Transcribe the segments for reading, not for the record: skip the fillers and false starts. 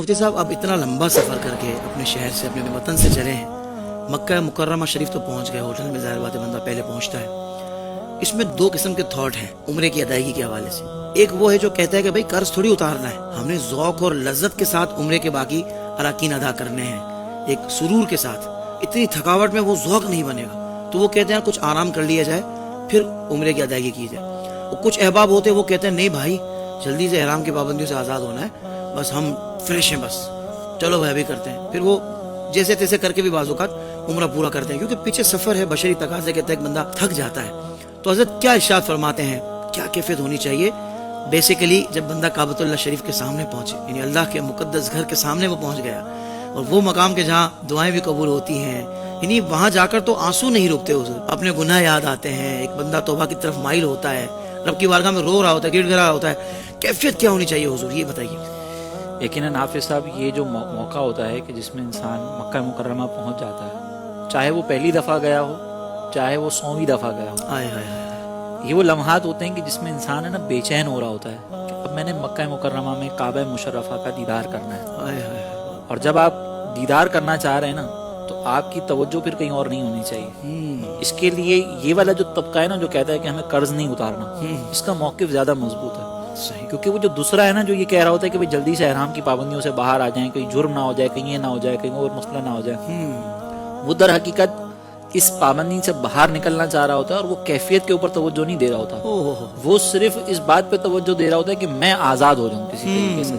مفتی صاحب آپ اتنا لمبا سفر کر کے اپنے شہر سے اپنے وطن سے چلے ہیں، مکہ مکرمہ شریف تو پہنچ گئے، ہوٹل میں ظاہر بات ہے بندہ پہلے پہنچتا ہے. اس میں دو قسم کے تھاٹ ہیں عمرے کی ادائیگی کے حوالے سے. ایک وہ ہے جو کہتا ہے کہ بھائی قرض تھوڑی اتارنا ہے، ہم نے ذوق اور لذت کے ساتھ عمرے کے باقی اراکین ادا کرنے ہیں، ایک سرور کے ساتھ. اتنی تھکاوٹ میں وہ ذوق نہیں بنے گا، تو وہ کہتے ہیں کچھ آرام کر لیا جائے پھر عمرے کی ادائیگی کی جائے. اور کچھ احباب ہوتے ہیں وہ کہتے ہیں نہیں بھائی جلدی سے احرام کی پابندیوں سے آزاد ہونا ہے، بس ہم فریش ہیں، بس چلو بھائی ابھی کرتے ہیں. پھر وہ جیسے تیسے کر کے بھی بعض اوقات عمرہ پورا کرتے ہیں، کیونکہ پیچھے سفر ہے، بشری تقاضے کے تحت بندہ تھک جاتا ہے. تو حضرت کیا ارشاد فرماتے ہیں، کیا کیفیت ہونی چاہیے بیسیکلی جب بندہ کعبۃ اللہ شریف کے سامنے پہنچے، یعنی اللہ کے مقدس گھر کے سامنے وہ پہنچ گیا، اور وہ مقام کے جہاں دعائیں بھی قبول ہوتی ہیں، یعنی وہاں جا کر تو آنسو نہیں رکتے، حضور اپنے گناہ یاد آتے ہیں، ایک بندہ توبہ کی طرف مائل ہوتا ہے، رب کی بارگاہ میں رو رہا ہوتا ہے، گڑ گڑا ہوتا ہے. کیفیت کیا ہونی چاہیے حضور، یہ بتائیے. یقیناً حافظ صاحب، یہ جو موقع ہوتا ہے کہ جس میں انسان مکہ مکرمہ پہنچ جاتا ہے، چاہے وہ پہلی دفعہ گیا ہو چاہے وہ 100ویں دفعہ گیا ہو، آئے ہائے ہائے، یہ وہ لمحات ہوتے ہیں کہ جس میں انسان ہے نا بے چین ہو رہا ہوتا ہے کہ اب میں نے مکہ مکرمہ میں کعبہ مشرفہ کا دیدار کرنا ہے. آئے ہائے. اور جب آپ دیدار کرنا چاہ رہے ہیں نا تو آپ کی توجہ پھر کہیں اور نہیں ہونی چاہیے. اس کے لیے یہ والا جو طبقہ ہے نا جو کہتا ہے کہ ہمیں قرض نہیں اتارنا، اس کا موقف زیادہ مضبوط ہے. صحیح. کیونکہ وہ جو دوسرا ہے نا جو یہ کہہ رہا ہوتا ہے کہ جلدی سے احرام کی پابندیوں سے باہر آ جائیں، کہیں جرم نہ ہو جائے، کہیں یہ نہ ہو جائے، کہیں اور مسئلہ نہ ہو جائے، وہ در حقیقت اس پابندی سے باہر نکلنا چاہ رہا ہوتا ہے، اور وہ کیفیت کے اوپر توجہ نہیں دے رہا ہوتا. وہ صرف اس بات پہ توجہ دے رہا ہوتا ہے کہ میں آزاد ہو جاؤں کسی طریقے سے.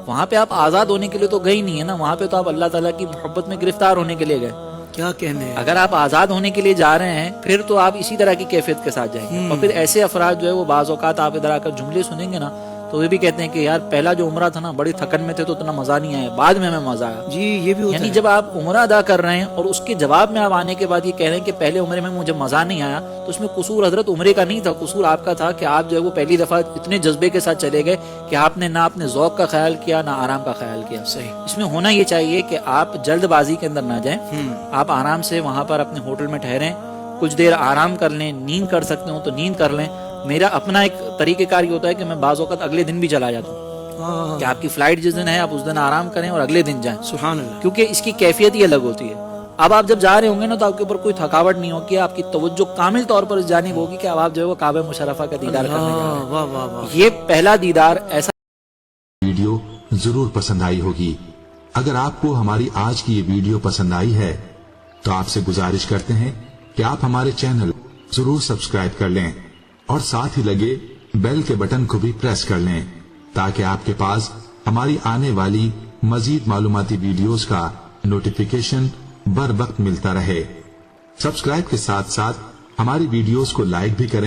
وہاں پہ آپ آزاد ہونے کے لیے تو گئے ہی نہیں ہے نا، وہاں پہ تو آپ اللہ تعالیٰ کی محبت میں گرفتار ہونے کے لیے گئے. کیا کہنے ہیں. اگر آپ آزاد ہونے کے لیے جا رہے ہیں پھر تو آپ اسی طرح کی کیفیت کے ساتھ جائیں گے. اور پھر ایسے افراد جو ہے وہ بعض اوقات آپ ادھر آ کر جملے سنیں گے نا تو وہ بھی کہتے ہیں کہ یار پہلا جو عمرہ تھا نا بڑی تھکن میں تھے تو اتنا مزہ نہیں آیا، بعد میں ہمیں مزہ آیا. جی یہ بھی ہوتا یعنی ہے. جب آپ عمرہ ادا کر رہے ہیں اور اس کے جواب میں آپ آنے کے بعد یہ کہہ رہے ہیں کہ پہلے عمرے میں مجھے مزہ نہیں آیا، تو اس میں قصور حضرت عمرے کا نہیں تھا، قصور آپ کا تھا کہ آپ جو ہے وہ پہلی دفعہ اتنے جذبے کے ساتھ چلے گئے کہ آپ نے نہ اپنے ذوق کا خیال کیا نہ آرام کا خیال کیا. صحیح. اس میں ہونا یہ چاہیے کہ آپ جلد بازی کے اندر نہ جائیں، آپ آرام سے وہاں پر اپنے ہوٹل میں ٹھہریں، کچھ دیر آرام کر لیں، نیند کر سکتے ہوں تو نیند کر لیں. میرا اپنا ایک طریقہ کار یہ ہوتا ہے کہ میں بعض اوقات اگلے دن بھی چلا جاتا ہوں، کہ آپ کی فلائٹ جس دن ہے آپ اس دن آرام کریں اور اگلے دن جائیں. سبحان اللہ. کیونکہ اس کی کیفیت ہی الگ ہوتی ہے. اب آپ جب جا رہے ہوں گے نا تو آپ کے اوپر کوئی تھکاوٹ نہیں ہوگی، آپ کی توجہ کامل طور پر اس جانب ہوگی کہ اب آپ جو ہے وہ کعبہ مشرفہ کا دیدار کرنے جا رہے ہیں. واہ واہ واہ. یہ پہلا دیدار ایسا. ویڈیو ضرور پسند آئی ہوگی. اگر آپ کو ہماری آج کی یہ ویڈیو پسند آئی ہے تو آپ سے گزارش کرتے ہیں کہ آپ ہمارے چینل ضرور سبسکرائب کر لیں اور ساتھ ہی لگے بیل کے بٹن کو بھی پریس کر لیں تاکہ آپ کے پاس ہماری آنے والی مزید معلوماتی ویڈیوز کا نوٹیفیکیشن بر وقت ملتا رہے. سبسکرائب کے ساتھ ساتھ ہماری ویڈیوز کو لائک بھی کریں.